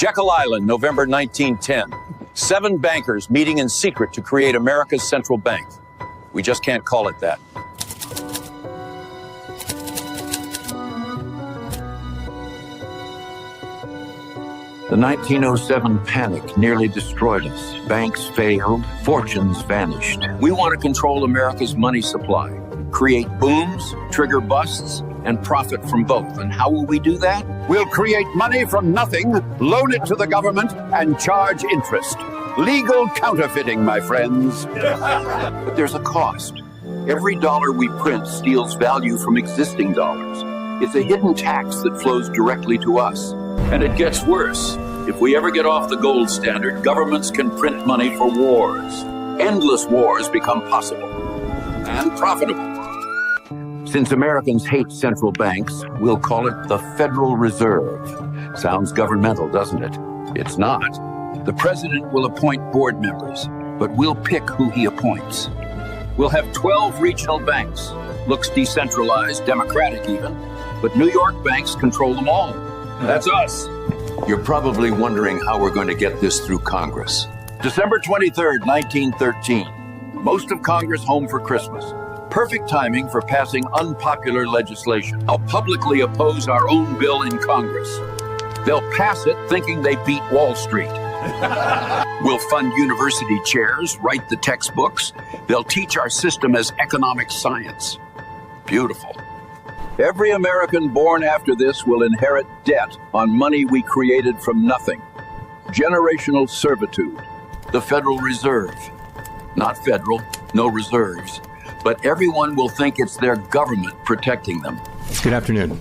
Jekyll Island, November 1910. 7 bankers meeting in secret to create America's central bank. We just can't call it that. The 1907 panic nearly destroyed us. Banks failed, fortunes vanished. We want to control America's money supply, create booms, trigger busts, and profit from both. And how will we do that? We'll create money from nothing, loan it to the government, and charge interest. Legal counterfeiting, my friends. But there's a cost. Every dollar we print steals value from existing dollars. It's a hidden tax that flows directly to us. And it gets worse. If we ever get off the gold standard, governments can print money for wars. Endless wars become possible and profitable. Since Americans hate central banks, we'll call it the Federal Reserve. Sounds governmental, doesn't it? It's not. The president will appoint board members, but we'll pick who he appoints. We'll have 12 regional banks. Looks decentralized, democratic even, but New York banks control them all. That's us. You're probably wondering how we're going to get this through Congress. December 23rd, 1913. Most of Congress home for Christmas. Perfect timing for passing unpopular legislation. I'll publicly oppose our own bill in Congress. They'll pass it thinking they beat Wall Street. We'll fund university chairs, write the textbooks. They'll teach our system as economic science. Beautiful. Every American born after this will inherit debt on money we created from nothing. Generational servitude. The Federal Reserve. Not federal, no reserves. But everyone will think it's their government protecting them. Good afternoon.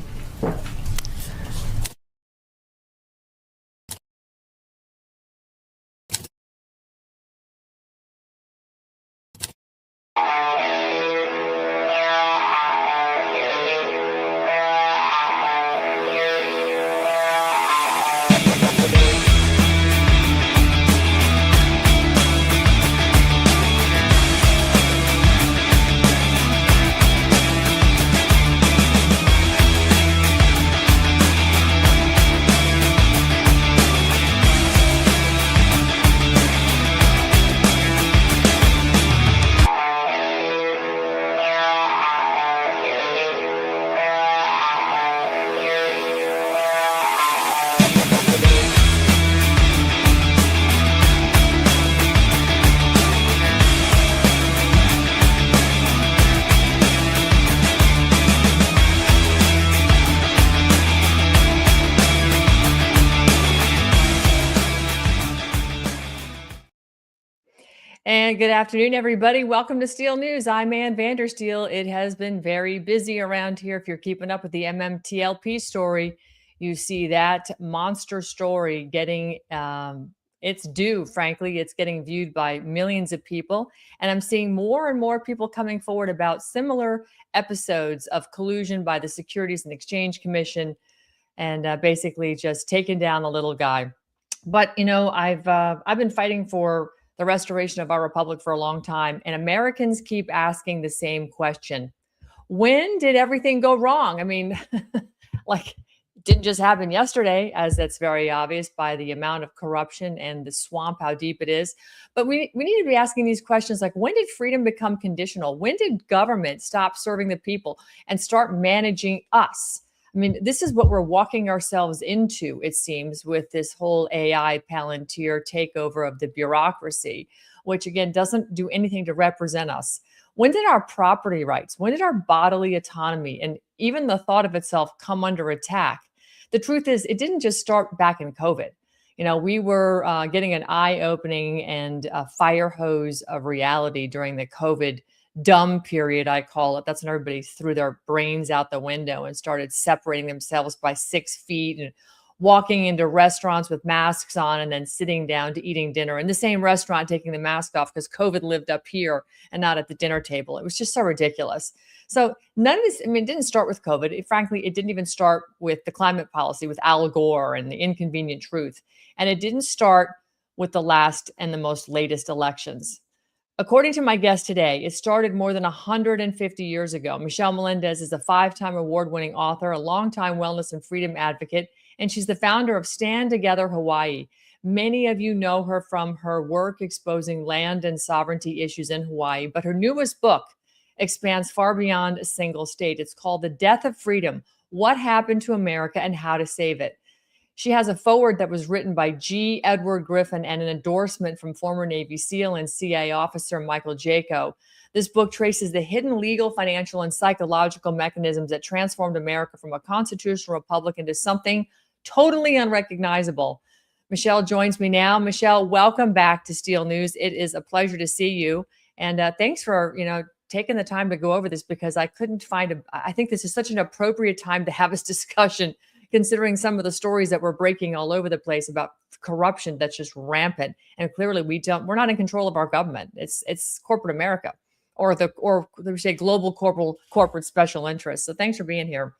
And good afternoon, everybody. Welcome to Steel News. I'm Ann Vandersteel. It has been very busy around here. If you're keeping up with the MMTLP story, you see that monster story getting its due. Frankly, it's getting viewed by millions of people. And I'm seeing more and more people coming forward about similar episodes of collusion by the Securities and Exchange Commission and basically just taking down the little guy. But, you know, I've been fighting for the restoration of our republic for a long time. And Americans keep asking the same question. When did everything go wrong? I mean, like, it didn't just happen yesterday, as that's very obvious by the amount of corruption and the swamp, how deep it is. But we need to be asking these questions like, when did freedom become conditional? When did government stop serving the people and start managing us? I mean, this is what we're walking ourselves into, it seems, with this whole AI Palantir takeover of the bureaucracy, which, again, doesn't do anything to represent us. When did our property rights, when did our bodily autonomy and even the thought of itself come under attack? The truth is, it didn't just start back in COVID. You know, we were getting an eye-opening and a fire hose of reality during the COVID dumb period, I call it. That's when everybody threw their brains out the window and started separating themselves by 6 feet and walking into restaurants with masks on and then sitting down to eating dinner in the same restaurant, taking the mask off because COVID lived up here and not at the dinner table. It was just so ridiculous. So none of this, I mean, it didn't start with COVID. Frankly, it didn't even start with the climate policy with Al Gore and the inconvenient truth. And it didn't start with the last and the most latest elections. According to my guest today, it started more than 150 years ago. Michelle Melendez is a 5-time award-winning author, a longtime wellness and freedom advocate, and she's the founder of Stand Together Hawaii. Many of you know her from her work exposing land and sovereignty issues in Hawaii, but her newest book expands far beyond a single state. It's called The Death of Freedom: What Happened to America and How to Save It. She has a foreword that was written by G. Edward Griffin and an endorsement from former Navy SEAL and CIA officer Michael Jaco. This book traces the hidden legal, financial, and psychological mechanisms that transformed America from a constitutional republic into something totally unrecognizable. Michelle joins me now. Michelle, welcome back to Steel News. It is a pleasure to see you. And thanks for, taking the time to go over this, because I couldn't find I think this is such an appropriate time to have this discussion, considering some of the stories that we're breaking all over the place about corruption that's just rampant. And clearly we're not in control of our government. It's corporate America, or we say global corporate special interests. So thanks for being here.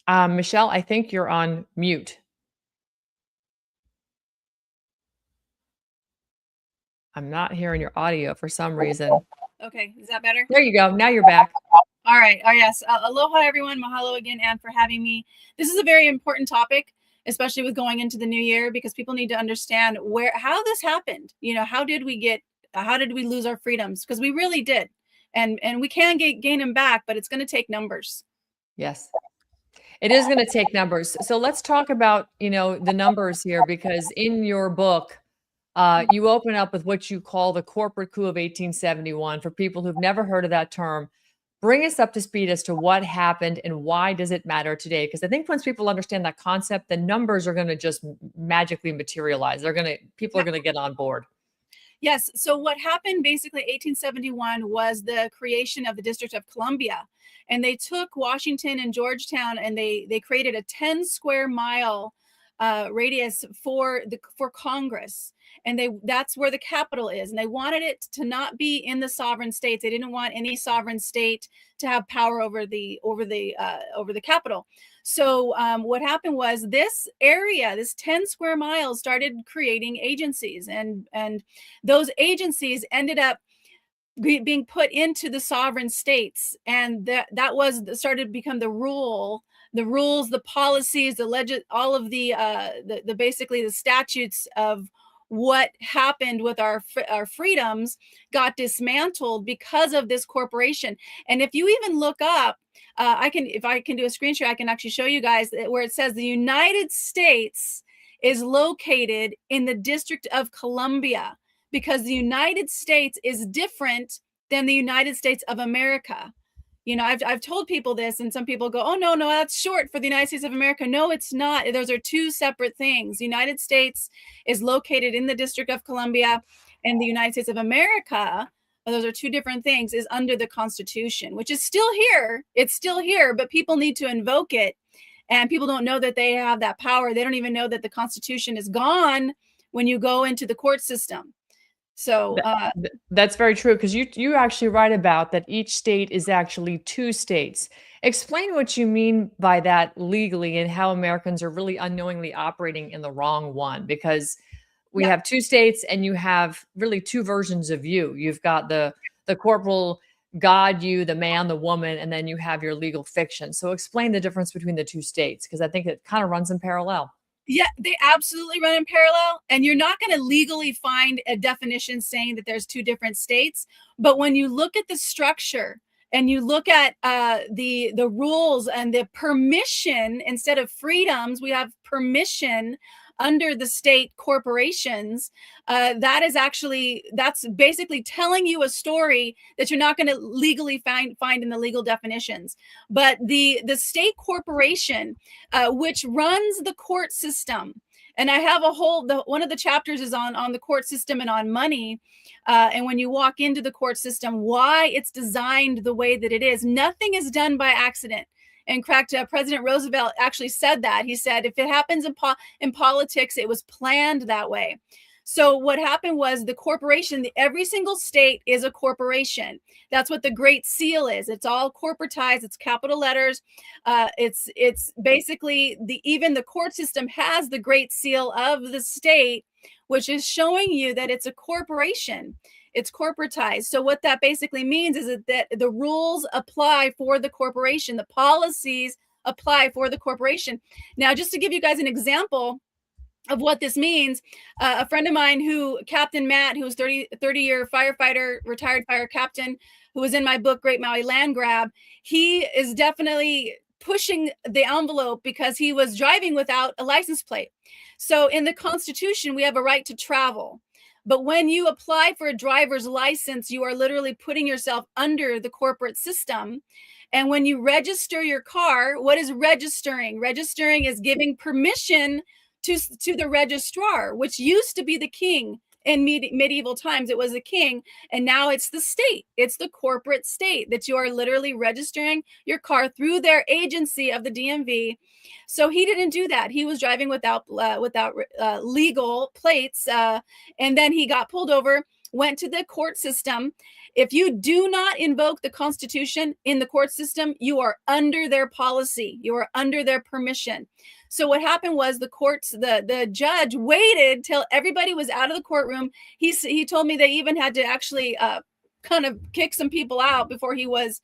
Michelle, I think you're on mute. I'm not hearing your audio for some reason. Okay, is that better? There you go. Now you're back. All right. Oh, yes. Aloha, everyone. Mahalo again, Ann, for having me. This is a very important topic, especially with going into the new year, because people need to understand how this happened. How did we lose our freedoms? Because we really did. And we can gain them back, but it's going to take numbers. Yes. It is going to take numbers. So let's talk about, the numbers here, because in your book, you open up with what you call the corporate coup of 1871. For people who've never heard of that term, bring us up to speed as to what happened and why does it matter today? Because I think once people understand that concept, the numbers are going to just magically materialize. People are going to get on board. Yes. So what happened basically 1871 was the creation of the District of Columbia. And they took Washington and Georgetown, and they created a 10 square mile radius for Congress. And that's where the capital is. And they wanted it to not be in the sovereign states. They didn't want any sovereign state to have power over the capital. So what happened was this area, this 10 square miles, started creating agencies, and those agencies ended up being put into the sovereign states, and that was started to become the rules, the policies, all of the basically the statutes of what happened with our freedoms got dismantled because of this corporation. And if you even look up, if I can do a screen share, I can actually show you guys where it says the United States is located in the District of Columbia, because the United States is different than the United States of America. I've told people this, and some people go, oh, no, that's short for the United States of America. No, it's not. Those are two separate things. The United States is located in the District of Columbia, and the United States of America, those are two different things, is under the Constitution, which is still here. It's still here, but people need to invoke it. And people don't know that they have that power. They don't even know that the Constitution is gone when you go into the court system. So that's very true, because you actually write about that each state is actually two states. Explain what you mean by that legally, and how Americans are really unknowingly operating in the wrong one, because we have two states, and you have really two versions of you. You've got the corporal God, you, the man, the woman, and then you have your legal fiction. So explain the difference between the two states, because I think it kind of runs in parallel. Yeah, they absolutely run in parallel. And you're not going to legally find a definition saying that there's two different states. But when you look at the structure and you look at the rules and the permission, instead of freedoms, we have permission under the state corporations. That's basically telling you a story that you're not going to legally find in the legal definitions. But the state corporation, which runs the court system, and I have one of the chapters is on the court system and on money. And when you walk into the court system, why it's designed the way that it is. Nothing is done by accident. In fact, President Roosevelt actually said that. He said, if it happens in politics, it was planned that way. So what happened was the corporation, every single state is a corporation. That's what the Great Seal is. It's all corporatized. It's capital letters. It's basically even the court system has the Great Seal of the state, which is showing you that it's a corporation. It's corporatized. So what that basically means is that the rules apply for the corporation. The policies apply for the corporation. Now, just to give you guys an example of what this means, a friend of mine Captain Matt, who was 30-year firefighter, retired fire captain, who was in my book, Great Maui Land Grab, he is definitely pushing the envelope because he was driving without a license plate. So in the Constitution, we have a right to travel. But when you apply for a driver's license, you are literally putting yourself under the corporate system. And when you register your car, what is registering? Registering is giving permission to the registrar, which used to be the king in medieval times. It was the king, and now it's the state. It's the corporate state that you are literally registering your car through their agency of the DMV. So he didn't do that. He was driving without legal plates, and then he got pulled over, went to the court system. If you do not invoke the Constitution in the court system, you are under their policy. You are under their permission. So what happened was the judge waited till everybody was out of the courtroom. He told me they even had to actually kind of kick some people out before his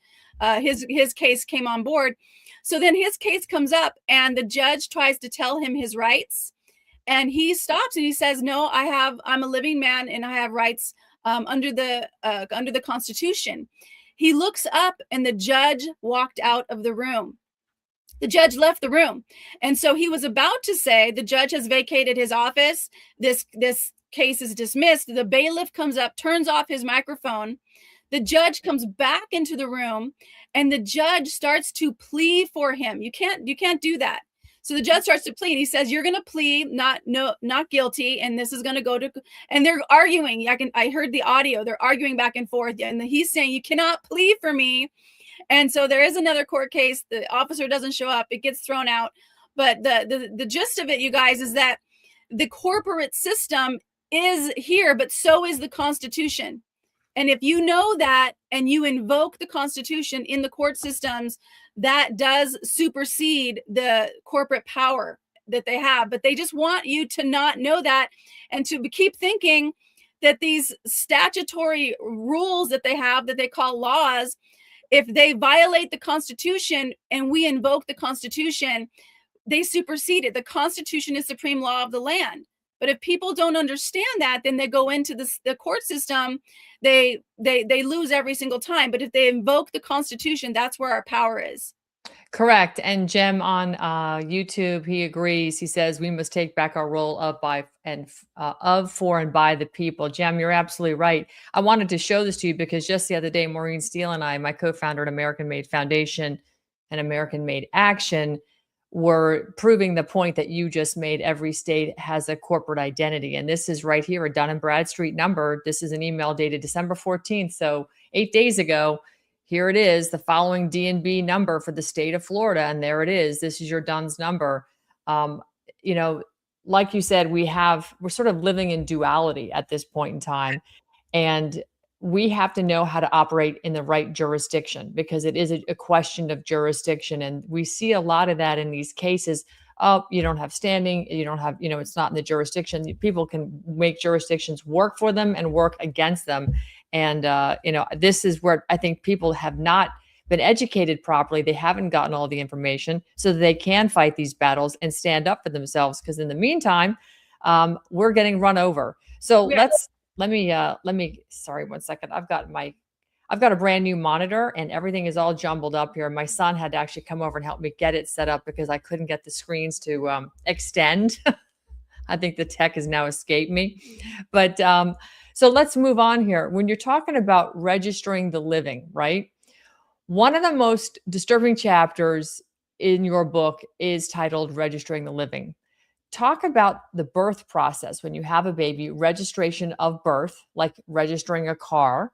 case came on board. So then his case comes up, and the judge tries to tell him his rights, and he stops and he says, "No, I'm a living man and I have rights under the Constitution." He looks up, and the judge walked out of the room. The judge left the room. And so he was about to say, the judge has vacated his office. This case is dismissed. The bailiff comes up, turns off his microphone. The judge comes back into the room, and the judge starts to plead for him. You can't do that. So the judge starts to plead. He says, "You're going to plead not guilty, and this is going to go to," and they're arguing. I heard the audio. They're arguing back and forth, and he's saying, "You cannot plead for me." And so there is another court case. The officer doesn't show up. It gets thrown out. But the gist of it, you guys, is that the corporate system is here, but so is the Constitution. And if you know that and you invoke the Constitution in the court systems, that does supersede the corporate power that they have. But they just want you to not know that and to keep thinking that these statutory rules that they have, that they call laws, if they violate the Constitution and we invoke the Constitution, they supersede it. The Constitution is supreme law of the land. But if people don't understand that, then they go into the court system, they lose every single time. But if they invoke the Constitution, that's where our power is. Correct. And Jem on YouTube, he agrees. He says we must take back our role of, by, and for and by the people. Jem, you're absolutely right. I wanted to show this to you because just the other day, Maureen Steele and I, my co-founder at American Made Foundation and American Made Action, were proving the point that you just made. Every state has a corporate identity. And this is right here, a Dun & Bradstreet number. This is an email dated December 14th. So 8 days ago. Here it is, the following DNB number for the state of Florida. And there it is. This is your DUNS number. Like you said, we're sort of living in duality at this point in time. And we have to know how to operate in the right jurisdiction because it is a question of jurisdiction. And we see a lot of that in these cases. Oh, you don't have standing, you don't have, it's not in the jurisdiction. People can make jurisdictions work for them and work against them. And, this is where I think people have not been educated properly. They haven't gotten all the information so that they can fight these battles and stand up for themselves. Because in the meantime, we're getting run over. So let me, sorry, 1 second. I've got a brand new monitor and everything is all jumbled up here. My son had to actually come over and help me get it set up because I couldn't get the screens to extend. I think the tech has now escaped me. But so let's move on here. When you're talking about registering the living, right? One of the most disturbing chapters in your book is titled Registering the Living. Talk about the birth process when you have a baby, registration of birth, like registering a car.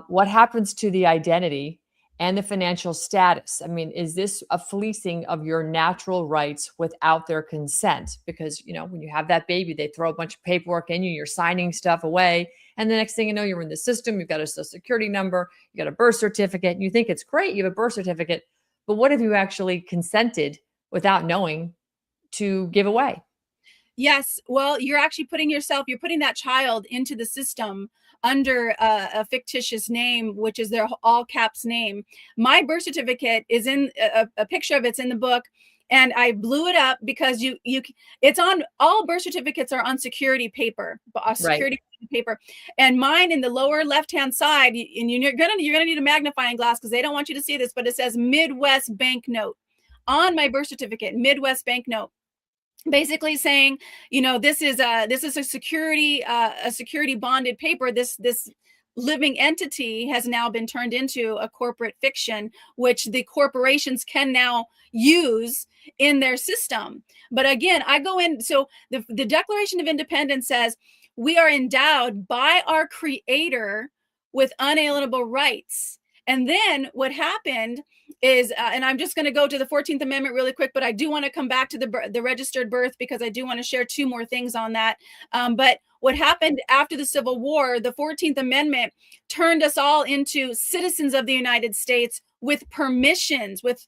What happens to the identity and the financial status? I mean, is this a fleecing of your natural rights without their consent? Because, when you have that baby, they throw a bunch of paperwork in you, you're signing stuff away. And the next thing you know, you're in the system, you've got a social security number, you got a birth certificate, and you think it's great, you have a birth certificate. But what if you actually consented without knowing to give away? Yes. Well, you're actually you're putting that child into the system under a fictitious name, which is their all caps name. My birth certificate is in a picture of it's in the book. And I blew it up because it's on, all birth certificates are on security paper, security paper. And mine in the lower left-hand side, and you're gonna need a magnifying glass because they don't want you to see this, but it says Midwest banknote on my birth certificate, Midwest banknote. Basically saying, this is a security bonded paper. This living entity has now been turned into a corporate fiction, which the corporations can now use in their system. But again, I go in. So the Declaration of Independence says we are endowed by our Creator with unalienable rights. And then what happened is, and I'm just going to go to the 14th Amendment really quick, but I do want to come back to the registered birth because I do want to share two more things on that. But what happened after the Civil War, the 14th Amendment turned us all into citizens of the United States with permissions, with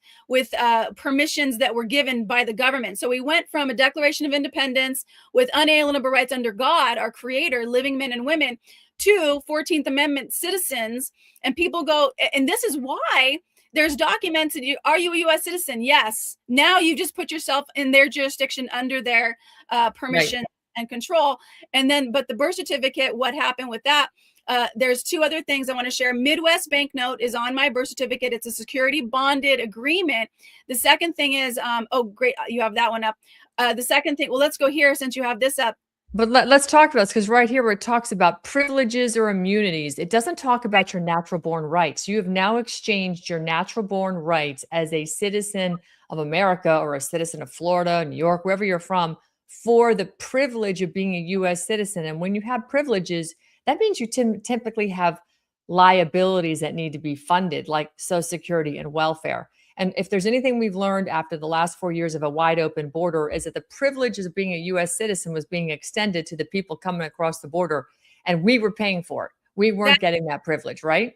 permissions that were given by the government. So we went from a Declaration of Independence with unalienable rights under God, our Creator, living men and women, to 14th Amendment citizens. And people go, and this is why there's documents. Are you a U.S. citizen? Yes. Now you just put yourself in their jurisdiction under their permission and control. And then, but the birth certificate, what happened with that? There's two other things I want to share. Midwest banknote is on my birth certificate. It's a security bonded agreement. The second thing is, oh, great. You have that one up. The second thing, well, let's go here since you have this up. But let's talk about this, because right here where it talks about privileges or immunities, it doesn't talk about your natural born rights. You have now exchanged your natural born rights as a citizen of America or a citizen of Florida, New York, wherever you're from, for the privilege of being a U.S. citizen. And when you have privileges, that means you typically have liabilities that need to be funded, like Social Security and welfare. And if there's anything we've learned after the last 4 years of a wide open border, is that the privileges of being a U.S. citizen was being extended to the people coming across the border, and we were paying for it. We weren't getting that privilege, right?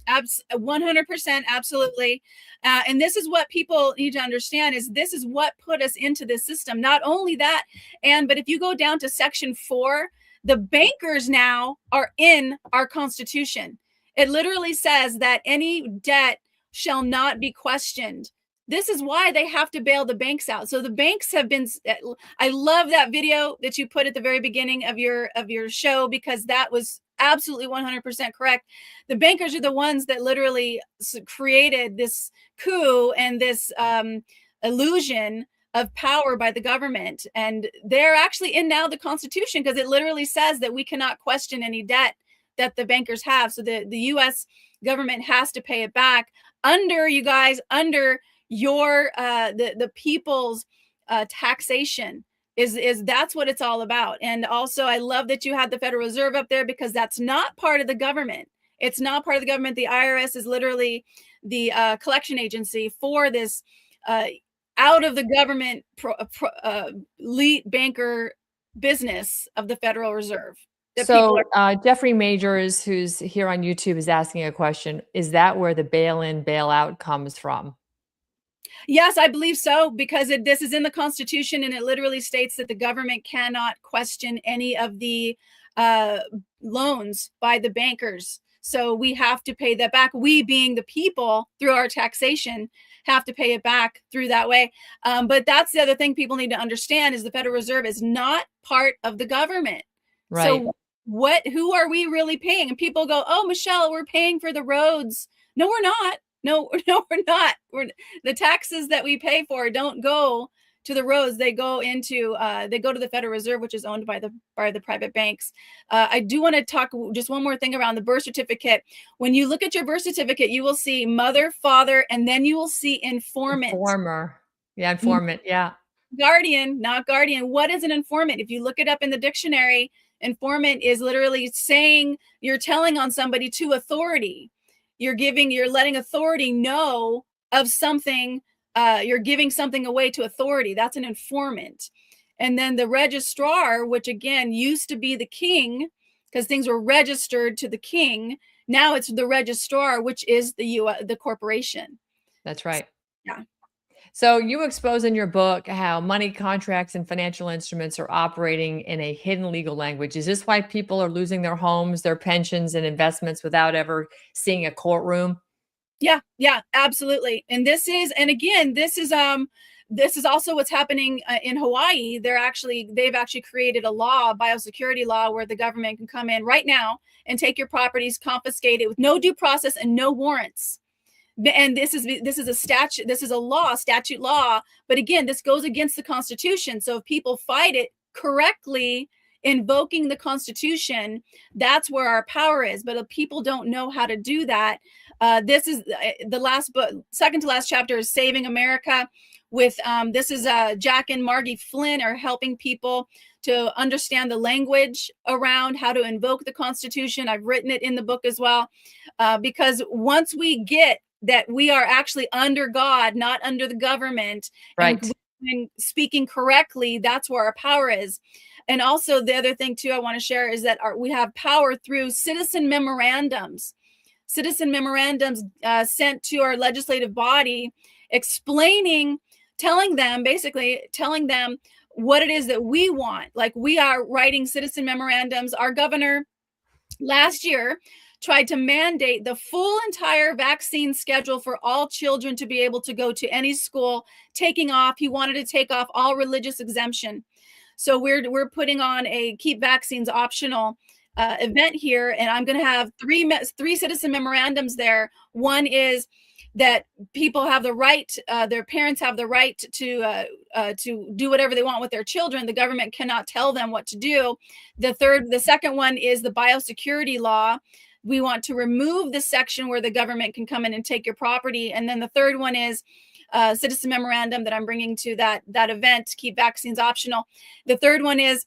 100%, absolutely. And this is what people need to understand, is this is what put us into this system. Not only that, but if you go down to Section 4, the bankers now are in our Constitution. It literally says that any debt shall not be questioned. This is why they have to bail the banks out. So the banks have been, I love that video that you put at the very beginning of your show, because that was absolutely 100% correct. The bankers are the ones that literally created this coup and this illusion of power by the government. And they're actually in now the Constitution, because it literally says that we cannot question any debt that the bankers have. So the U.S. government has to pay it back under your the people's taxation. Is that's what it's all about. And also, I love that you had the Federal Reserve up there, because that's not part of the government. It's not part of the government. The IRS is literally the collection agency for this out of the government elite banker business of the Federal Reserve. So Jeffrey Majors, who's here on YouTube, is asking a question. Is that where the bail-in, bail-out comes from? Yes, I believe so, because this is in the Constitution, and it literally states that the government cannot question any of the loans by the bankers. So we have to pay that back. We, being the people, through our taxation, have to pay it back through that way. But that's the other thing people need to understand, is the Federal Reserve is not part of the government. Right. So who are we really paying? And people go, oh, Michelle, we're paying for the roads. No, we're not. No, we're not. The taxes that we pay for don't go to the roads. They go to the Federal Reserve, which is owned by the private banks. I do want to talk just one more thing around the birth certificate. When you look at your birth certificate, you will see mother, father, and then you will see informant. Informant. Yeah. Guardian, not guardian. What is an informant? If you look it up in the dictionary, informant is literally saying you're telling on somebody to authority. You're letting authority know of something. You're giving something away to authority. That's an informant. And then the registrar, which again used to be the king, because things were registered to the king. Now it's the registrar, which is the corporation. That's right. Yeah. So you expose in your book how money contracts and financial instruments are operating in a hidden legal language. Is this why people are losing their homes, their pensions, and investments without ever seeing a courtroom? Yeah, yeah, absolutely. And again, this is also what's happening in Hawaii. They've actually created a law, a biosecurity law, where the government can come in right now and take your properties, confiscate it with no due process and no warrants. And this is a statute, this is a law, statute law. But again, this goes against the Constitution. So if people fight it correctly, invoking the Constitution, that's where our power is. But if people don't know how to do that, this is the last book, second to last chapter is Saving America. With this is Jack and Margie Flynn are helping people to understand the language around how to invoke the Constitution. I've written it in the book as well, because once we get that we are actually under God, not under the government, Right. and speaking correctly, that's where our power is. And also the other thing too I want to share is that we have power through citizen memorandums. Citizen memorandums sent to our legislative body, telling them what it is that we want. Like, we are writing citizen memorandums. Our governor last year tried to mandate the full entire vaccine schedule for all children to be able to go to any school, he wanted to take off all religious exemption. So we're putting on a keep vaccines optional event here, and I'm going to have three citizen memorandums there. One is that people have the right, their parents have the right to do whatever they want with their children. The government cannot tell them what to do. The second one is the biosecurity law. We want to remove the section where the government can come in and take your property. And then the third one is citizen memorandum that I'm bringing to that event to keep vaccines optional. The third one is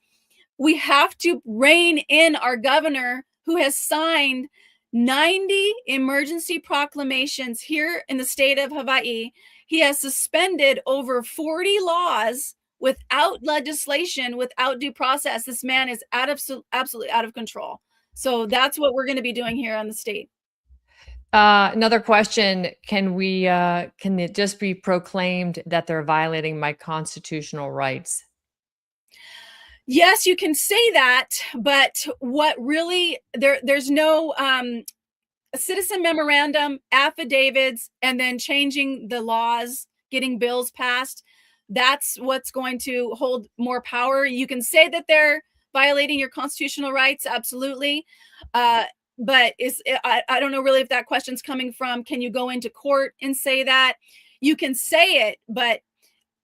we have to rein in our governor, who has signed 90 emergency proclamations here in the state of Hawaii. He has suspended over 40 laws without legislation, without due process. This man is absolutely out of control. So that's what we're going to be doing here on the state. Another question: can it just be proclaimed that they're violating my constitutional rights? Yes, you can say that, but what really there's no citizen memorandum, affidavits, and then changing the laws, getting bills passed. That's what's going to hold more power. You can say that they're violating your constitutional rights, absolutely. But I don't know really if that question's coming from, can you go into court and say that? You can say it, but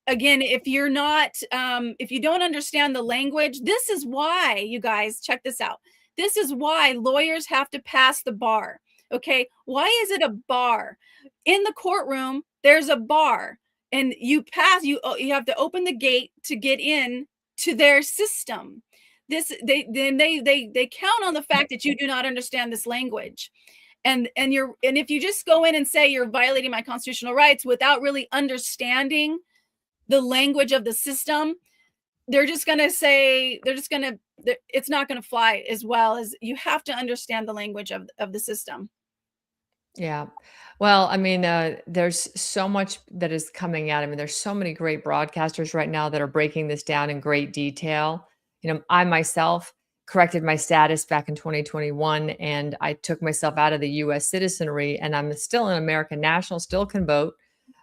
again, if you're not, if you don't understand the language, this is why, you guys, check this out. This is why lawyers have to pass the bar. Okay. Why is it a bar? In the courtroom, there's a bar, and you have to open the gate to get in to their system. They count on the fact that you do not understand this language. And if you just go in and say you're violating my constitutional rights without really understanding the language of the system, it's not going to fly as well. As you have to understand the language of the system. Yeah. Well, I mean, there's so much that is coming out. I mean, there's so many great broadcasters right now that are breaking this down in great detail. I myself corrected my status back in 2021, and I took myself out of the U.S. citizenry, and I'm still an American national, still can vote.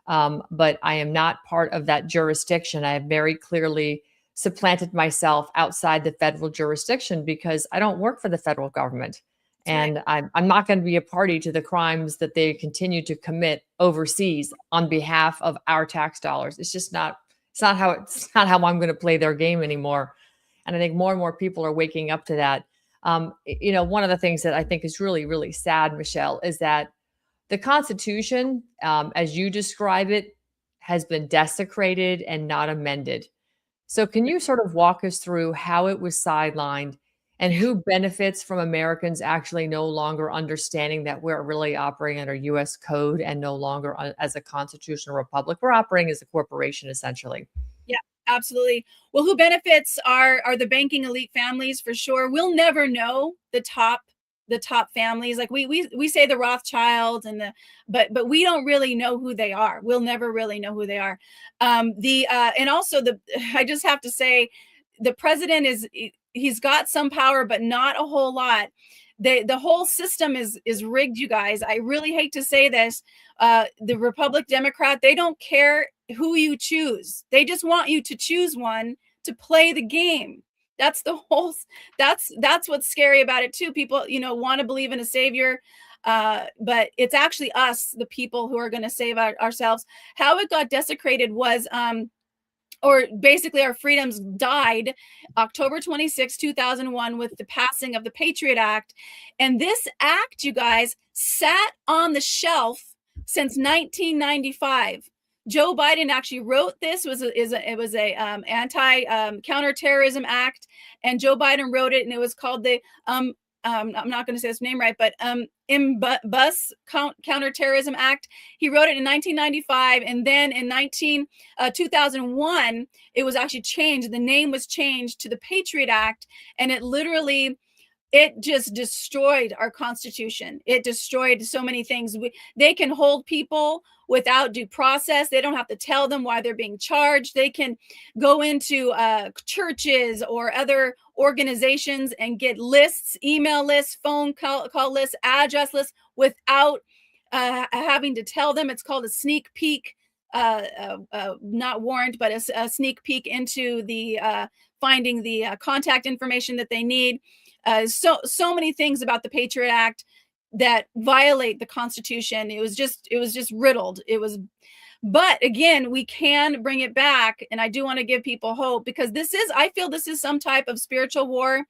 But I am not part of that jurisdiction. I have very clearly supplanted myself outside the federal jurisdiction because I don't work for the federal government. And I'm not going to be a party to the crimes that they continue to commit overseas on behalf of our tax dollars. It's not how I'm going to play their game anymore. And I think more and more people are waking up to that. One of the things that I think is really, really sad, Michelle, is that the Constitution, as you describe it, has been desecrated and not amended. So can you sort of walk us through how it was sidelined and who benefits from Americans actually no longer understanding that we're really operating under U.S. code and no longer as a constitutional republic? We're operating as a corporation, essentially. Yeah, absolutely. Well, who benefits are the banking elite families, for sure. We'll never know the top the top families. Like we say the Rothschilds and but we don't really know who they are. We'll never really know who they are. And also I just have to say, the president he's got some power, but not a whole lot. The whole system is rigged, you guys. I really hate to say this. The Republic Democrat, they don't care who you choose. They just want you to choose one to play the game. That's the whole, that's what's scary about it too. People, want to believe in a savior, but it's actually us, the people, who are going to save ourselves. How it got desecrated was, or basically our freedoms died October 26, 2001, with the passing of the Patriot Act. And this act, you guys, sat on the shelf since 1995. Joe Biden actually wrote this. It was a anti counterterrorism act, and Joe Biden wrote it, and it was called the I'm not going to say this name right, but Bus Counterterrorism Act. He wrote it in 1995, and then in 2001, it was actually changed. The name was changed to the Patriot Act, and it just destroyed our Constitution. It destroyed so many things. They can hold people without due process. They don't have to tell them why they're being charged. They can go into churches or other organizations and get lists, email lists, phone call lists, address lists, without having to tell them. It's called a sneak peek, not warrant, but a sneak peek into the finding the contact information that they need. So many things about the Patriot Act that violate the Constitution. It was just riddled. But again, we can bring it back. And I do want to give people hope, because I feel this is some type of spiritual war.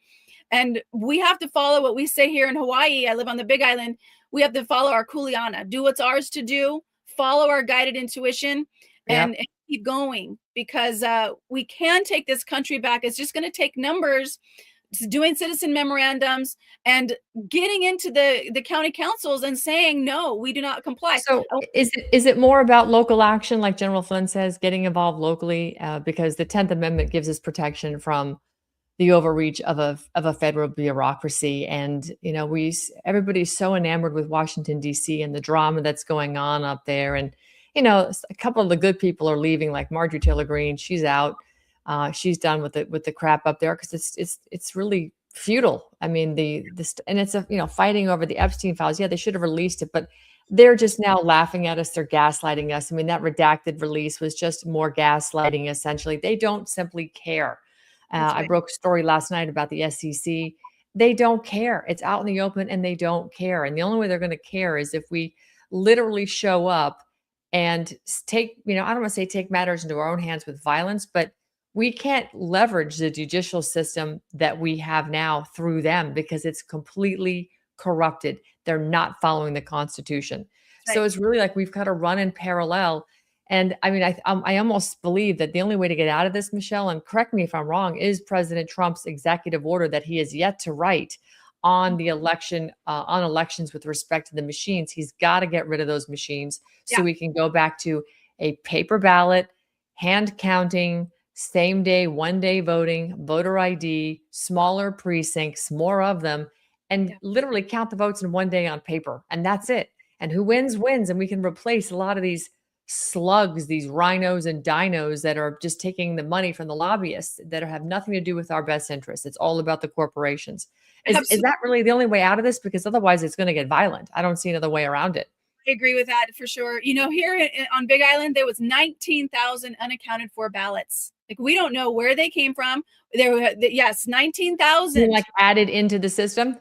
And we have to follow what we say here in Hawaii. I live on the Big Island. We have to follow our kuleana, do what's ours to do, follow our guided intuition, and keep going, because we can take this country back. It's just going to take numbers, doing citizen memorandums and getting into the county councils and saying, no, we do not comply. So is it more about local action, like General Flynn says, getting involved locally? Because the 10th Amendment gives us protection from the overreach of a federal bureaucracy. And, everybody's so enamored with Washington, D.C. and the drama that's going on up there. And, a couple of the good people are leaving, like Marjorie Taylor Greene. She's out. She's done with the crap up there, because it's really futile. I mean, and it's fighting over the Epstein files. Yeah, they should have released it, but they're just now laughing at us. They're gaslighting us. I mean, that redacted release was just more gaslighting. Essentially, they don't simply care. Right. I broke a story last night about the SEC. They don't care. It's out in the open, and they don't care. And the only way they're going to care is if we literally show up and take, I don't want to say take matters into our own hands with violence, but we can't leverage the judicial system that we have now through them, because it's completely corrupted. They're not following the Constitution. Right. So it's really like we've got to run in parallel. And I mean, I almost believe that the only way to get out of this, Michelle, and correct me if I'm wrong, is President Trump's executive order that he has yet to write on the election, on elections with respect to the machines. He's got to get rid of those machines so we can go back to a paper ballot, hand counting, same day, 1 day voting, voter ID, smaller precincts, more of them, and literally count the votes in 1 day on paper. And that's it. And who wins, wins. And we can replace a lot of these slugs, these rhinos and dinos that are just taking the money from the lobbyists that have nothing to do with our best interests. It's all about the corporations. Is that really the only way out of this? Because otherwise it's going to get violent. I don't see another way around it. I agree with that for sure. Here on Big Island, there was 19,000 unaccounted for ballots. Like, we don't know where they came from. There were, 19,000 like added into the system.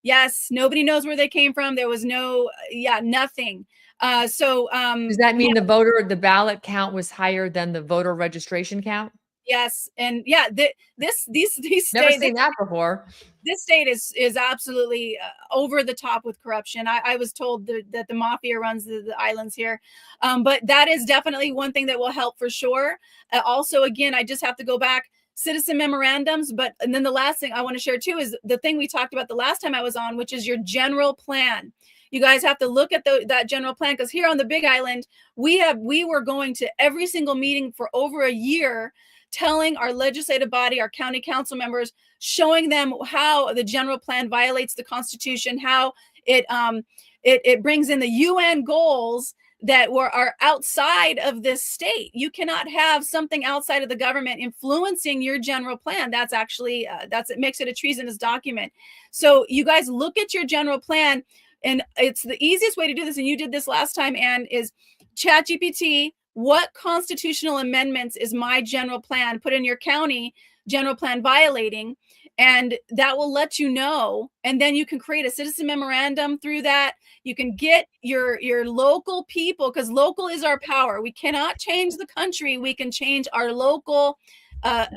Yes, nobody knows where they came from. There was nothing. Does that mean the ballot count was higher than the voter registration count? Yes, and these never seen that before. This state is absolutely over the top with corruption. I was told that the mafia runs the islands here, but that is definitely one thing that will help for sure. Also, again, I just have to go back. Citizen memorandums, and then the last thing I want to share too is the thing we talked about the last time I was on, which is your general plan. You guys have to look at that general plan, because here on the Big Island, we were going to every single meeting for over a year telling our legislative body, our county council members, showing them how the general plan violates the Constitution, how it brings in the UN goals that are outside of this state. You cannot have something outside of the government influencing your general plan. That's actually it makes it a treasonous document. So you guys look at your general plan, and it's the easiest way to do this. And you did this last time, Ann, is ChatGPT. What constitutional amendments is my general plan? Put in your county general plan violating, and that will let you know. And then you can create a citizen memorandum through that. You can get your local people, because local is our power. We cannot change the country. We can change our local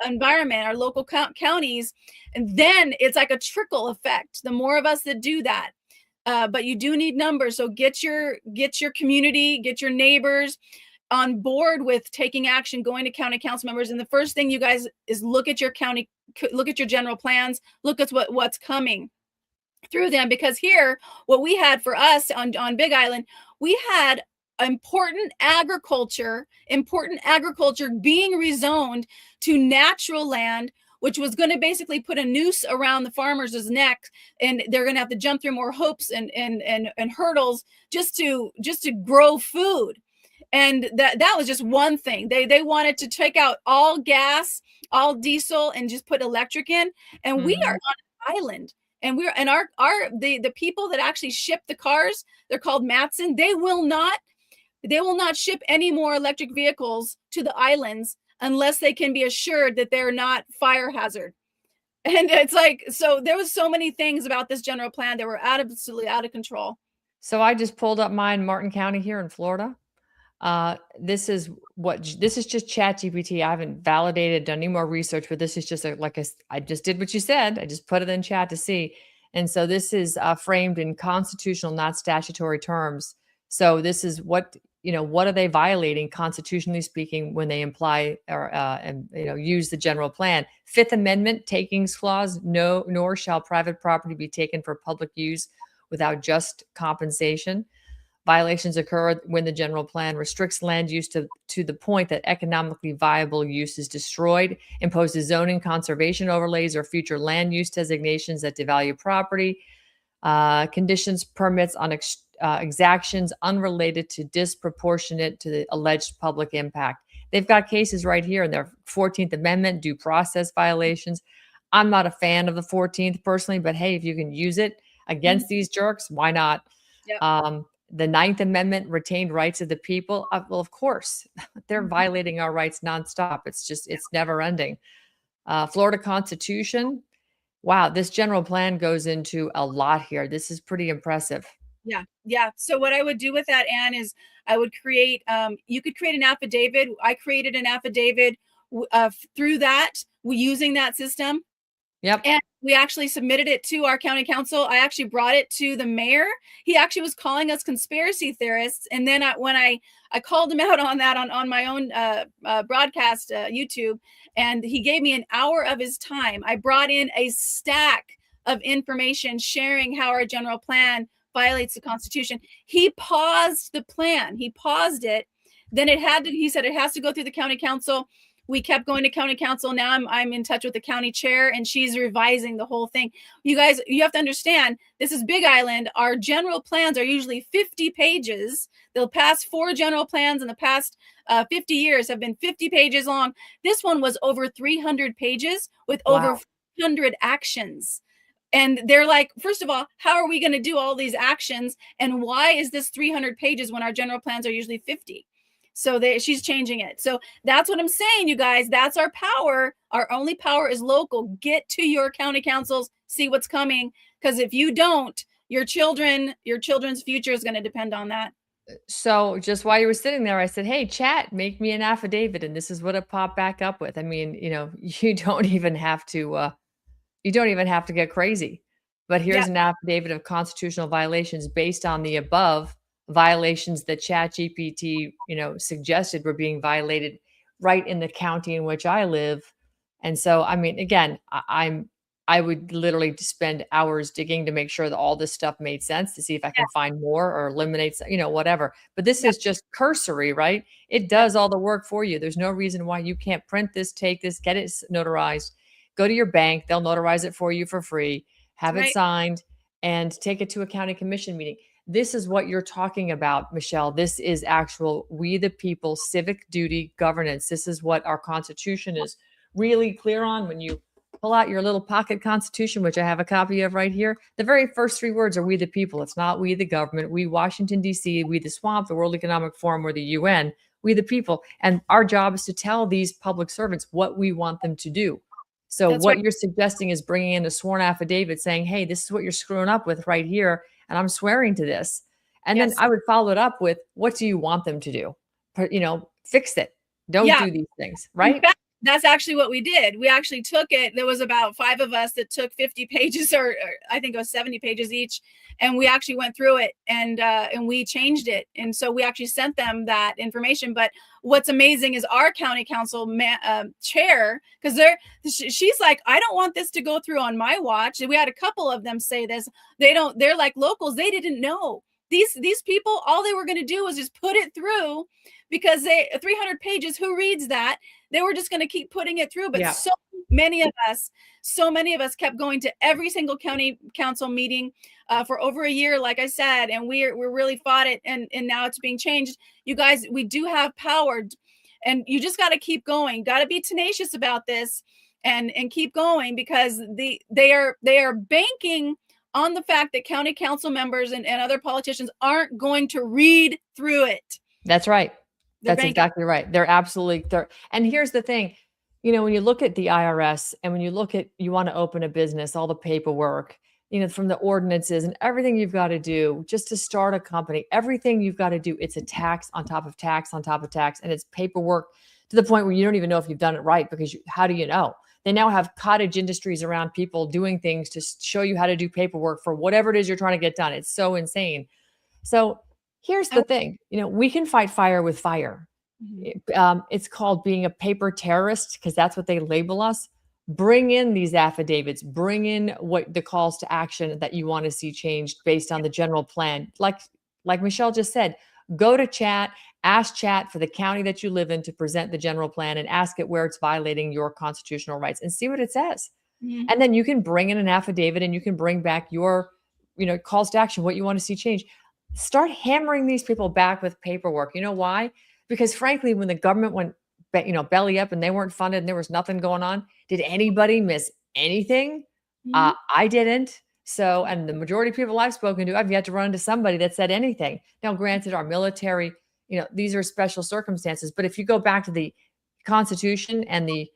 environment, our local counties. And then it's like a trickle effect. The more of us that do that, but you do need numbers. So get your community, get your neighbors on board with taking action, going to county council members. And the first thing, you guys, is look at your county, look at your general plans, look at what's coming through them. Because here, what we had for us on Big Island, we had important agriculture being rezoned to natural land, which was going to basically put a noose around the farmers' neck, and they're going to have to jump through more hoops and hurdles just to grow food. And that was just one thing. They wanted to take out all gas, all diesel, and just put electric in. And we are on an island, and the people that actually ship the cars, they're called Matson. They will not ship any more electric vehicles to the islands unless they can be assured that they're not fire hazard. And it's like, so there was so many things about this general plan that were absolutely out of control. So I just pulled up mine, Martin County here in Florida. This is just ChatGPT. I haven't validated, done any more research, but this is just I just did what you said. I just put it in chat to see. And so this is framed in constitutional, not statutory terms. So this is what are they violating constitutionally speaking when they imply or use the general plan? Fifth Amendment takings clause, nor shall private property be taken for public use without just compensation. Violations occur when the general plan restricts land use to the point that economically viable use is destroyed, imposes zoning conservation overlays or future land use designations that devalue property, conditions permits on exactions unrelated to disproportionate to the alleged public impact. They've got cases right here in their 14th Amendment due process violations. I'm not a fan of the 14th personally, but hey, if you can use it against these jerks, why not? Yep. The 9th Amendment, retained rights of the people. Well, of course, they're violating our rights nonstop. It's never ending. Florida Constitution. Wow, this general plan goes into a lot here. This is pretty impressive. Yeah. So what I would do with that, Ann, is I would create, you could create an affidavit. I created an affidavit through that, using that system. Yep. And we actually submitted it to our county council. I actually brought it to the mayor. He actually was calling us conspiracy theorists. And then when I called him out on that on my own broadcast, YouTube, and he gave me an hour of his time. I brought in a stack of information sharing how our general plan violates the Constitution. He paused the plan. He paused it. Then he said it has to go through the county council. We kept going to county council. Now I'm in touch with the county chair, and she's revising the whole thing. You guys, you have to understand, this is Big Island. Our general plans are usually 50 pages. They'll pass 4 general plans in the past 50 years have been 50 pages long. This one was over 300 pages with over 400 actions. And they're like, first of all, how are we going to do all these actions? And why is this 300 pages when our general plans are usually 50? So she's changing it. So that's what I'm saying, you guys. That's our power. Our only power is local. Get to your county councils, see what's coming. Because if you don't, your children's future is going to depend on that. So just while you were sitting there, I said, hey, chat, make me an affidavit. And this is what it popped back up with. I mean, you don't even have to get crazy. But here's an affidavit of constitutional violations based on the above violations that ChatGPT, suggested were being violated right in the county in which I live. And so, I mean, again, I'm I would literally spend hours digging to make sure that all this stuff made sense, to see if I can find more or eliminate, whatever. But this is just cursory, right? It does all the work for you. There's no reason why you can't print this, take this, get it notarized, go to your bank. They'll notarize it for you for free, have it signed, and take it to a county commission meeting. This is what you're talking about, Michelle. This is actual we the people civic duty governance. This is what our Constitution is really clear on. When you pull out your little pocket Constitution, which I have a copy of right here, the very first three words are we the people. It's not we the government, we Washington, D.C., we the swamp, the World Economic Forum, or the UN, we the people. And our job is to tell these public servants what we want them to do. So what you're suggesting is bringing in a sworn affidavit saying, hey, this is what you're screwing up with right here, and I'm swearing to this. And then I would follow it up with, what do you want them to do? Fix it. Don't do these things, right? In fact, that's actually what we did. We actually took it. There was about 5 of us that took 50 pages, or I think it was 70 pages each. And we actually went through it and we changed it. And so we actually sent them that information. But what's amazing is our county council chair, because she's like, I don't want this to go through on my watch. And we had a couple of them say this. They're like locals. They didn't know. These people, all they were going to do was just put it through, because 300 pages, who reads that? They were just going to keep putting it through. But so many of us kept going to every single county council meeting for over a year, like I said, and we really fought it. And now it's being changed. You guys, we do have power, and you just got to keep going. Got to be tenacious about this and keep going, because they are banking on the fact that county council members and other politicians aren't going to read through it. That's right. That's exactly right. They're absolutely there. And here's the thing, when you look at the IRS and when you look at, you want to open a business, all the paperwork, from the ordinances and everything you've got to do just to start a company, everything you've got to do, it's a tax on top of tax on top of tax. And it's paperwork to the point where you don't even know if you've done it right, because how do you know? They now have cottage industries around people doing things to show you how to do paperwork for whatever it is you're trying to get done. It's so insane. So here's the thing, we can fight fire with fire. Mm-hmm. It's called being a paper terrorist, because that's what they label us. Bring in these affidavits, bring in what the calls to action that you want to see changed based on the general plan. Like Michelle just said, go to chat, ask chat for the county that you live in to present the general plan, and ask it where it's violating your constitutional rights, and see what it says. Mm-hmm. And then you can bring in an affidavit, and you can bring back your, calls to action, what you want to see change. Start hammering these people back with paperwork. You know why? Because frankly, when the government went, belly up and they weren't funded and there was nothing going on, did anybody miss anything? Mm-hmm. I didn't. So, and the majority of people I've spoken to, I've yet to run into somebody that said anything. Now, granted, our military, these are special circumstances. But if you go back to the Constitution and the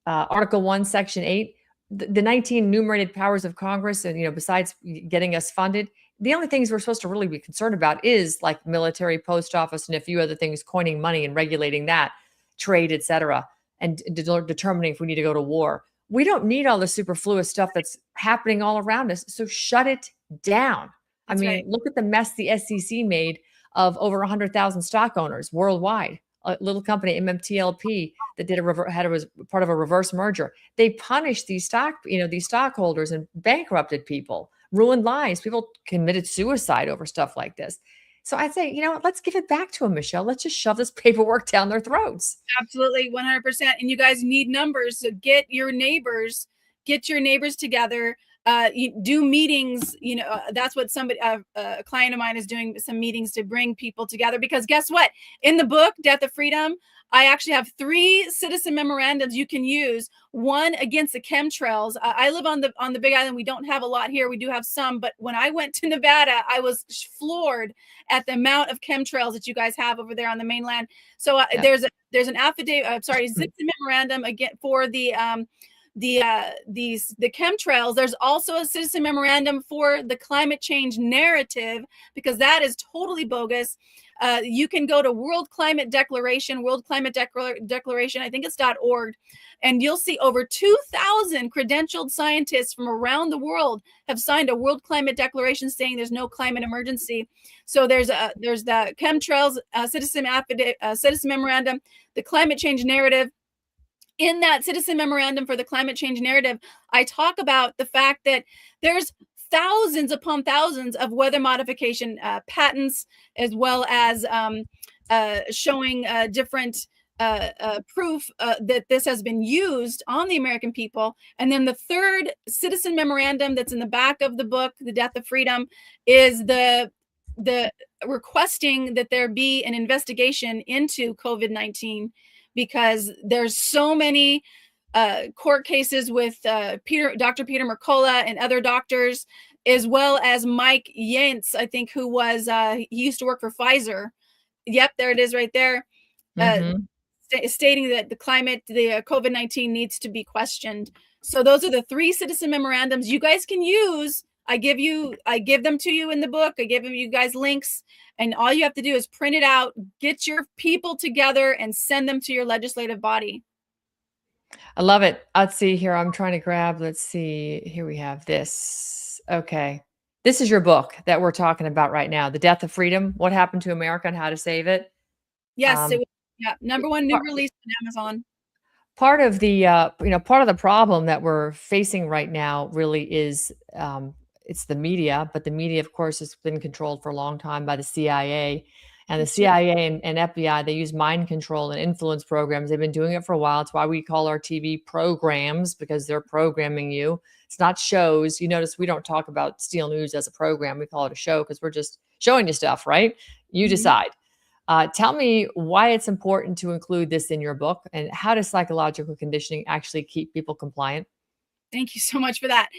Article 1, Section 8, the 19 enumerated powers of Congress, and, besides getting us funded, the only things we're supposed to really be concerned about is like military, post office, and a few other things, coining money and regulating that, trade, et cetera, and determining if we need to go to war. We don't need all the superfluous stuff that's happening all around us. So shut it down. That's look at the mess the SEC made of over 100,000 stock owners worldwide. A little company, MMTLP, that was part of a reverse merger. They punished these stockholders and bankrupted people, ruined lives. People committed suicide over stuff like this. So I'd say, let's give it back to them, Michelle. Let's just shove this paperwork down their throats. Absolutely, 100%. And you guys need numbers. So get your neighbors together. You do meetings. That's what a client of mine is doing, some meetings to bring people together. Because guess what? In the book, Death of Freedom, I actually have 3 citizen memorandums you can use. One against the chemtrails. I live on the Big Island. We don't have a lot here. We do have some, but when I went to Nevada, I was floored at the amount of chemtrails that you guys have over there on the mainland. So there's an affidavit. Citizen memorandum again for the chemtrails. There's also a citizen memorandum for the climate change narrative, because that is totally bogus. You can go to World Climate Declaration, I think it's .org, and you'll see over 2,000 credentialed scientists from around the world have signed a World Climate Declaration saying there's no climate emergency. So there's the chemtrails citizen memorandum, the climate change narrative, in that citizen memorandum for the climate change narrative, I talk about the fact that there's thousands upon thousands of weather modification patents, as well as showing different proof that this has been used on the American people. And then the third citizen memorandum that's in the back of the book, The Death of Freedom, is the requesting that there be an investigation into COVID-19, because there's so many court cases with Dr. Peter Mercola and other doctors, as well as Mike Yentz, I think, who was, he used to work for Pfizer. Yep, there it is right there. Stating that the COVID-19 needs to be questioned. So those are the three citizen memorandums you guys can use. I give them to you in the book. I give you guys links, and all you have to do is print it out, get your people together, and send them to your legislative body. I love it. Let's see here. I'm trying to grab, let's see. Here we have this. Okay. This is your book that we're talking about right now, The Death of Freedom, What Happened to America and How to Save It. Yes, it was, yeah, #1 new release on Amazon. Part of the, part of the problem that we're facing right now really is, it's the media, but the media, of course, has been controlled for a long time by the CIA. And the CIA and FBI, they use mind control and influence programs. They've been doing it for a while. It's why we call our TV programs, because they're programming you. It's not shows. You notice we don't talk about Steel News as a program. We call it a show because we're just showing you stuff, right? You decide. Tell me why it's important to include this in your book, and how does psychological conditioning actually keep people compliant? Thank you so much for that.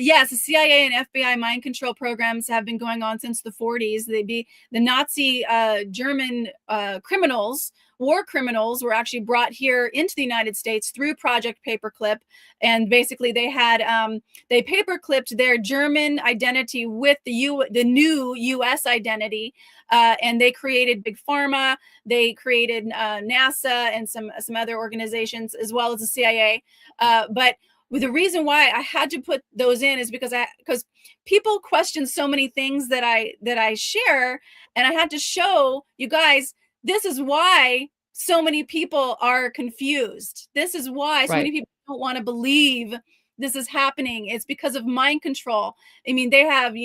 Yes, the CIA and FBI mind control programs have been going on since the 40s. The Nazi German criminals, war criminals, were actually brought here into the United States through Project Paperclip. And basically they had, they paperclipped their German identity with the new US identity. And they created Big Pharma, they created NASA and some other organizations, as well as the CIA. But the reason why I had to put those in is because people question so many things that I share, and I had to show you guys, this is why so many people are confused. This is why so many people don't want to believe this is happening. It's because of mind control. I mean, they have,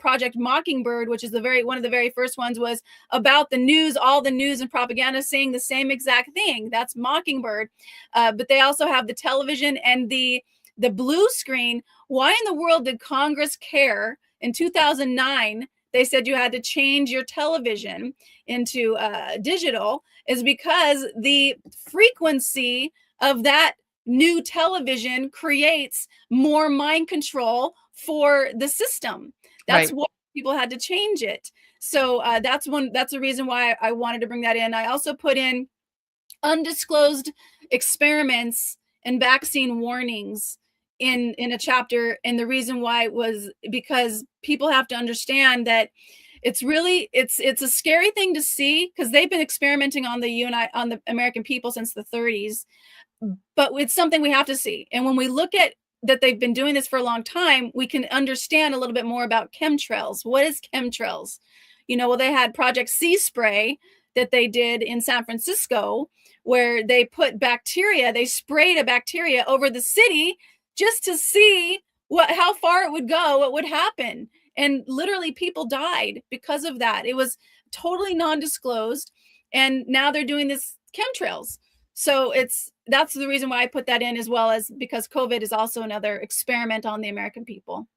Project Mockingbird, which is one of the very first ones, was about the news, all the news and propaganda saying the same exact thing. That's Mockingbird. But they also have the television and the blue screen. Why in the world did Congress care? In 2009, they said you had to change your television into digital, is because the frequency of that new television creates more mind control for the system. That's why people had to change it. So that's the reason why I wanted to bring that in. I also put in undisclosed experiments and vaccine warnings in a chapter. And the reason why was because people have to understand that it's a scary thing to see, because they've been experimenting on the American people since the 30s. But it's something we have to see. And when we look at that they've been doing this for a long time, we can understand a little bit more about chemtrails. What is chemtrails? Well, they had Project Sea Spray that they did in San Francisco, where they put bacteria, they sprayed a bacteria over the city just to see how far it would go, what would happen. And literally people died because of that. It was totally non-disclosed. And now they're doing this chemtrails. So that's the reason why I put that in, as well as because COVID is also another experiment on the American people.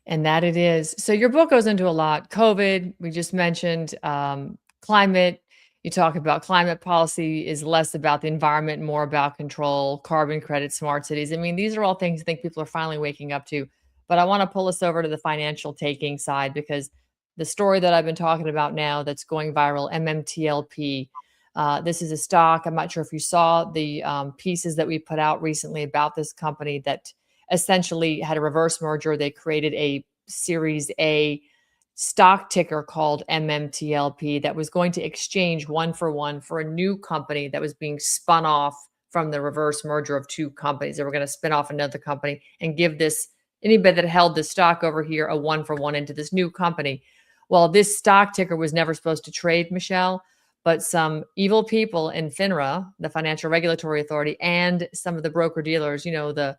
And that it is. So your book goes into a lot. COVID, we just mentioned, climate. You talk about climate policy is less about the environment, more about control, carbon credit, smart cities. I mean, these are all things I think people are finally waking up to. But I want to pull us over to the financial taking side, because the story that I've been talking about now that's going viral, MMTLP, this is a stock. I'm not sure if you saw the pieces that we put out recently about this company that essentially had a reverse merger. They created a Series A stock ticker called MMTLP that was going to exchange 1-for-1 for a new company that was being spun off from the reverse merger of two companies. They were going to spin off another company and give anybody that held the stock over here a 1-for-1 into this new company. Well, this stock ticker was never supposed to trade, Michelle, but some evil people in FINRA, the Financial Regulatory Authority, and some of the broker dealers, the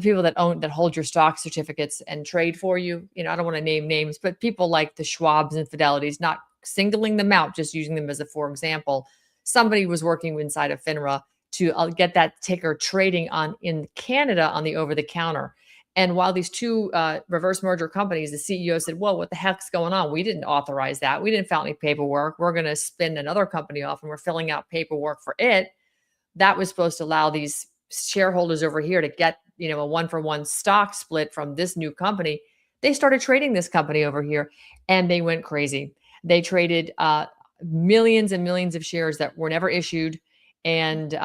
people that hold your stock certificates and trade for you. I don't want to name names, but people like the Schwabs and Fidelities, not singling them out, just using them as a for example. Somebody was working inside of FINRA to get that ticker trading in Canada on the over the counter. And while these two reverse merger companies, the CEO said, "Whoa, what the heck's going on? We didn't authorize that. We didn't file any paperwork. We're going to spin another company off and we're filling out paperwork for it." That was supposed to allow these shareholders over here to get, a 1-for-1 stock split from this new company. They started trading this company over here and they went crazy. They traded millions and millions of shares that were never issued and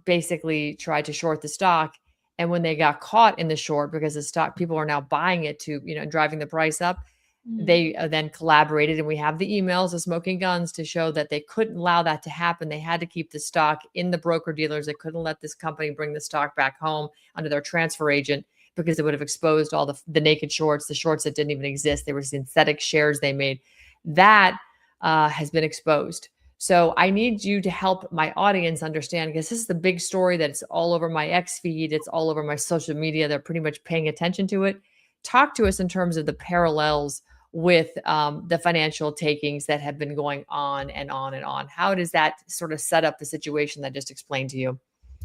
basically tried to short the stock. And when they got caught in the short, because the stock people are now buying it to, driving the price up, they then collaborated, and we have the emails of smoking guns to show that they couldn't allow that to happen. They had to keep the stock in the broker dealers. They couldn't let this company bring the stock back home under their transfer agent, because it would have exposed all the naked shorts, the shorts that didn't even exist. They were synthetic shares they made. That has been exposed. So I need you to help my audience understand, because this is the big story that's all over my X feed. It's all over my social media. They're pretty much paying attention to it. Talk to us in terms of the parallels with the financial takings that have been going on and on and on. How does that sort of set up the situation that I just explained to you?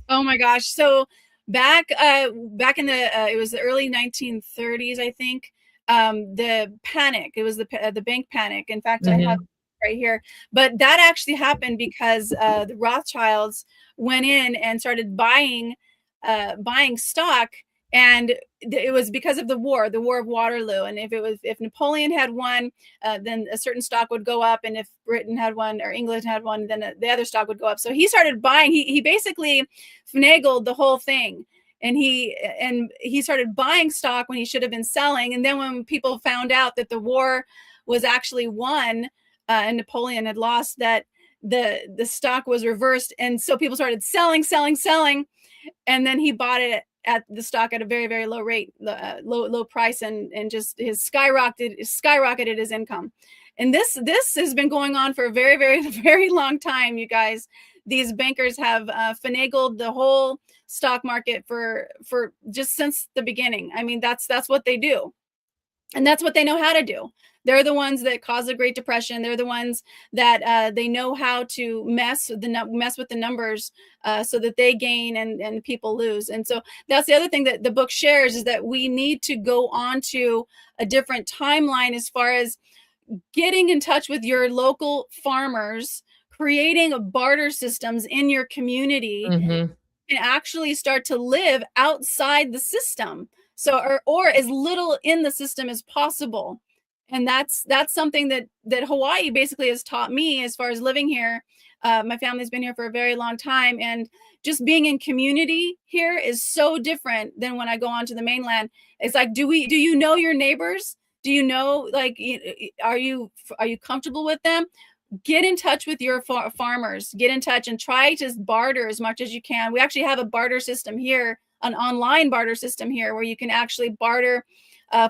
Oh my gosh. So back in it was the early 1930s, I think, the panic, it was the bank panic. In fact, I have right here, but that actually happened because the Rothschilds went in and started buying stock, and it was because of the war of Waterloo. And if Napoleon had won, then a certain stock would go up, and if Britain had won or England had won, then the other stock would go up. So he started buying. He basically finagled the whole thing. And he started buying stock when he should have been selling. And then when people found out that the war was actually won, and Napoleon had lost, that the stock was reversed. And so people started selling. And then he bought it at the stock at a very, very low rate, low price, and just skyrocketed his income. And this has been going on for a very, very, very long time, you guys. These bankers have finagled the whole stock market for just since the beginning. I mean, that's what they do. And that's what they know how to do. They're the ones that caused the Great Depression. They're the ones that they know how to mess with the numbers so that they gain and people lose. And so that's the other thing that the book shares, is that we need to go on to a different timeline as far as getting in touch with your local farmers, creating barter systems in your community, and actually start to live outside the system. So, or as little in the system as possible. And that's something that Hawaii basically has taught me as far as living here. My family's been here for a very long time, and just being in community here is so different than when I go onto the mainland. It's like, do you know your neighbors? Do you know, like, are you comfortable with them? Get in touch with your farmers. Get in touch and try to barter as much as you can. We actually have a barter system here, an online barter system here, where you can actually barter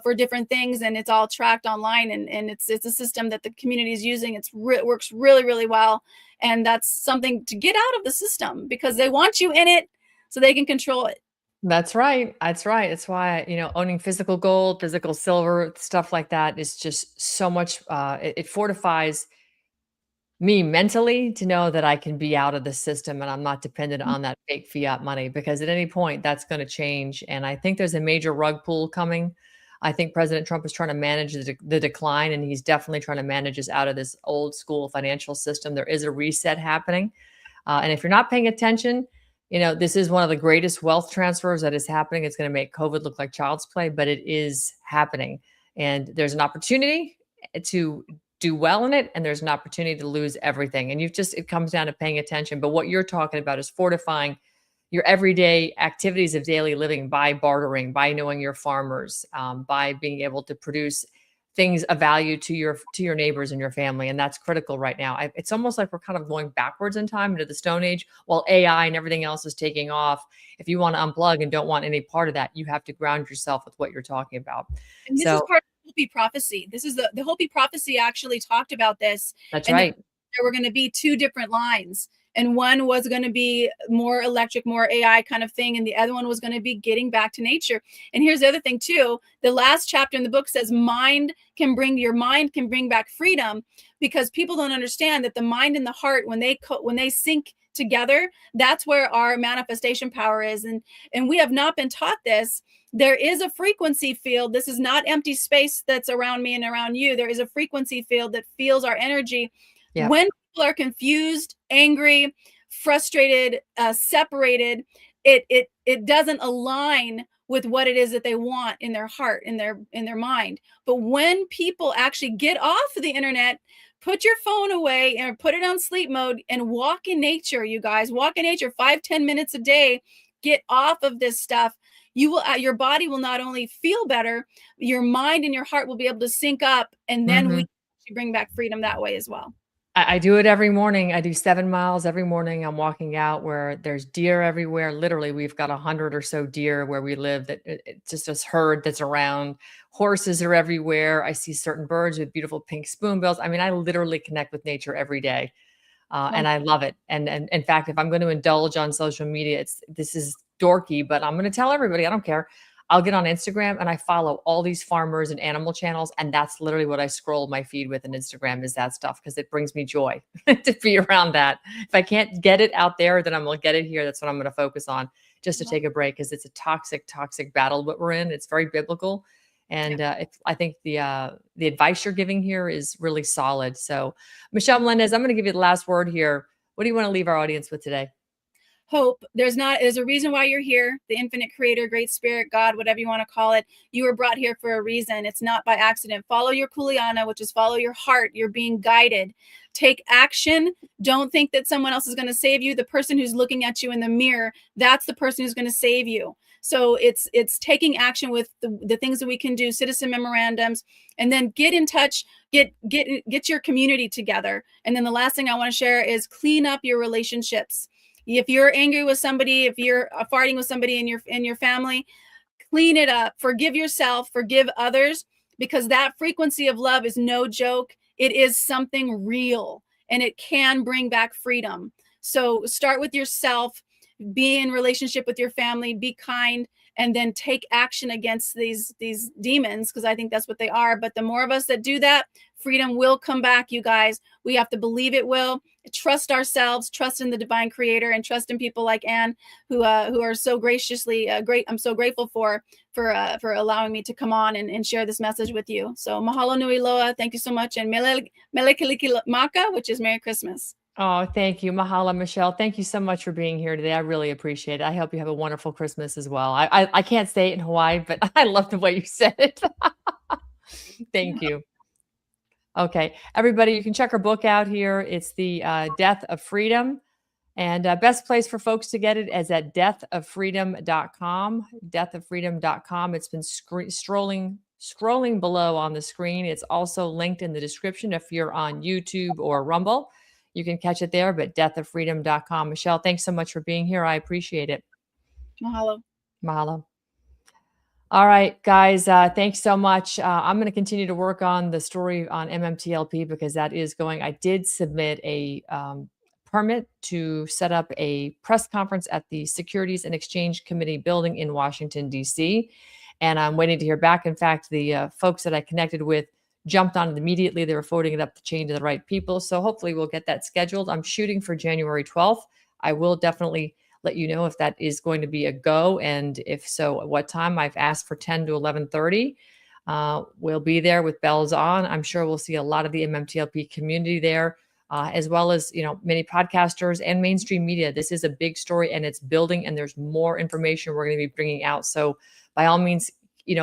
for different things, and it's all tracked online, and it's a system that the community is using. It works really, really well, and that's something to get out of the system, because they want you in it so they can control it. That's right. That's right. It's why, owning physical gold, physical silver, stuff like that is just so much, it fortifies me mentally to know that I can be out of the system and I'm not dependent on that fake fiat money, because at any point that's going to change. And I think there's a major rug pull coming. I think President Trump is trying to manage the decline, and he's definitely trying to manage us out of this old school financial system. There is a reset happening. And if you're not paying attention, this is one of the greatest wealth transfers that is happening. It's going to make COVID look like child's play, but it is happening. And there's an opportunity to do well in it, and there's an opportunity to lose everything. And it comes down to paying attention. But what you're talking about is fortifying your everyday activities of daily living by bartering, by knowing your farmers, by being able to produce things of value to your neighbors and your family. And that's critical right now. It's almost like we're kind of going backwards in time into the Stone Age, while AI and everything else is taking off. If you want to unplug and don't want any part of that, you have to ground yourself with what you're talking about. And this is part of the Hopi prophecy. This is the Hopi prophecy actually talked about this. That's right. there were going to be two different lines. And one was going to be more electric, more AI kind of thing. And the other one was going to be getting back to nature. And here's the other thing too. The last chapter in the book says your mind can bring back freedom, because people don't understand that the mind and the heart, when they sync together, that's where our manifestation power is. And we have not been taught this. There is a frequency field. This is not empty space that's around me and around you. There is a frequency field that feels our energy. Yeah. When people are confused, angry, frustrated, separated, it doesn't align with what it is that they want in their heart, in their mind. But when people actually get off the internet, put your phone away and put it on sleep mode and walk in nature, you guys, walk in nature 5-10 minutes a day, get off of this stuff. You will, your body will not only feel better, your mind and your heart will be able to sync up, and then we bring back freedom that way as well. I do it every morning. I do 7 miles every morning. I'm walking out where there's deer everywhere. Literally, we've got 100 or so deer where we live. That it's just this herd that's around. Horses are everywhere. I see certain birds with beautiful pink spoonbills. I mean, I literally connect with nature every day, and I love it. And in fact, if I'm going to indulge on social media, this is dorky, but I'm going to tell everybody. I don't care. I'll get on Instagram and I follow all these farmers and animal channels. And that's literally what I scroll my feed with on Instagram, is that stuff, because it brings me joy to be around that. If I can't get it out there, then I'm going to get it here. That's what I'm going to focus on, just to take a break, because it's a toxic battle what we're in. It's very biblical. And I think the advice you're giving here is really solid. So Michelle Melendez, I'm going to give you the last word here. What do you want to leave our audience with today? Hope. There's a reason why you're here. The infinite creator, great spirit, God, whatever you want to call it. You were brought here for a reason. It's not by accident. Follow your kuleana, which is follow your heart. You're being guided. Take action. Don't think that someone else is going to save you. The person who's looking at you in the mirror, that's the person who's going to save you. So it's taking action with the things that we can do, citizen memorandums, and then get in touch, get your community together. And then the last thing I want to share is clean up your relationships. If you're angry with somebody, if you're farting with somebody in your family, clean it up. Forgive yourself, forgive others, because that frequency of love is no joke. It is something real, and it can bring back freedom. So start with yourself, be in relationship with your family, be kind, and then take action against these demons, because I think that's what they are. But the more of us that do that, freedom will come back, you guys. We have to believe it will. Trust ourselves, trust in the divine creator, and trust in people like Ann, who are so graciously great. I'm so grateful for allowing me to come on and share this message with you. So mahalo nui loa, thank you so much, and mele maka, which is Merry Christmas. Oh, thank you. Mahalo, Michelle. Thank you so much for being here today. I really appreciate it. I hope you have a wonderful Christmas as well. I can't say it in Hawaii, but I love the way you said it. Thank you. Okay, everybody, you can check our book out here. It's The Death of Freedom. And best place for folks to get it is at deathoffreedom.com, deathoffreedom.com. It's been scrolling below on the screen. It's also linked in the description if you're on YouTube or Rumble. You can catch it there, but deathoffreedom.com. Michelle, thanks so much for being here. I appreciate it. Mahalo. Mahalo. All right, guys, thanks so much. I'm going to continue to work on the story on MMTLP, because that is going. I did submit a permit to set up a press conference at the Securities and Exchange Committee building in Washington, D.C., and I'm waiting to hear back. In fact, the folks that I connected with jumped on it immediately. They were forwarding it up the chain to the right people. So hopefully we'll get that scheduled. I'm shooting for January 12th. I will definitely let you know if that is going to be a go, and if so, at what time. I've asked for 10 to 11:30. We'll be there with bells on. I'm sure we'll see a lot of the MMTLP community there, as well as many podcasters and mainstream media. This is a big story, and it's building, and there's more information we're going to be bringing out. So by all means,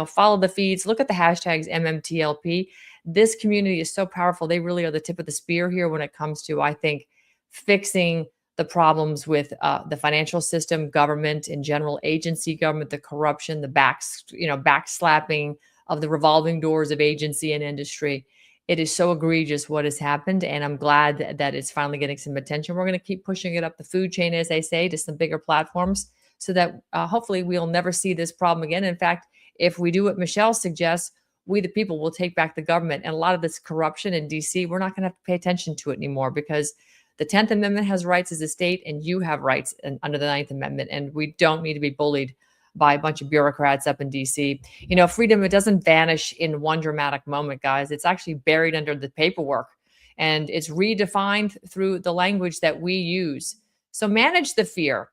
follow the feeds, look at the hashtags MMTLP. This community is so powerful. They really are the tip of the spear here when it comes to, I think, fixing the problems with the financial system, government in general, agency government, the corruption, the backslapping of the revolving doors of agency and industry. It is so egregious what has happened, and I'm glad that it's finally getting some attention. We're going to keep pushing it up the food chain, as they say, to some bigger platforms, so that hopefully we'll never see this problem again. In fact, if we do what Michelle suggests, we, the people, will take back the government. And a lot of this corruption in DC, we're not going to have to pay attention to it anymore, because the 10th Amendment has rights as a state, and you have rights under the 9th Amendment. And we don't need to be bullied by a bunch of bureaucrats up in DC. You know, freedom, it doesn't vanish in one dramatic moment, guys. It's actually buried under the paperwork, and it's redefined through the language that we use. So manage the fear.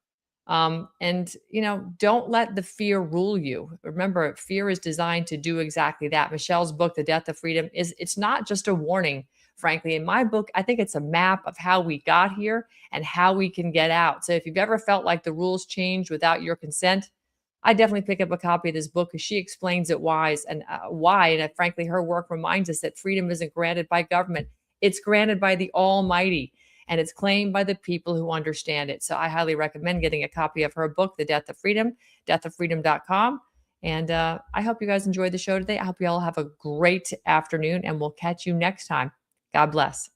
And, you know, don't let the fear rule you. Remember, fear is designed to do exactly that. Michelle's book, The Death of Freedom, it's not just a warning, frankly. In my book, I think it's a map of how we got here and how we can get out. So if you've ever felt like the rules changed without your consent, I definitely pick up a copy of this book, because she explains it why. And frankly, her work reminds us that freedom isn't granted by government. It's granted by the Almighty, and it's claimed by the people who understand it. So I highly recommend getting a copy of her book, The Death of Freedom, deathoffreedom.com. And I hope you guys enjoyed the show today. I hope you all have a great afternoon, and we'll catch you next time. God bless.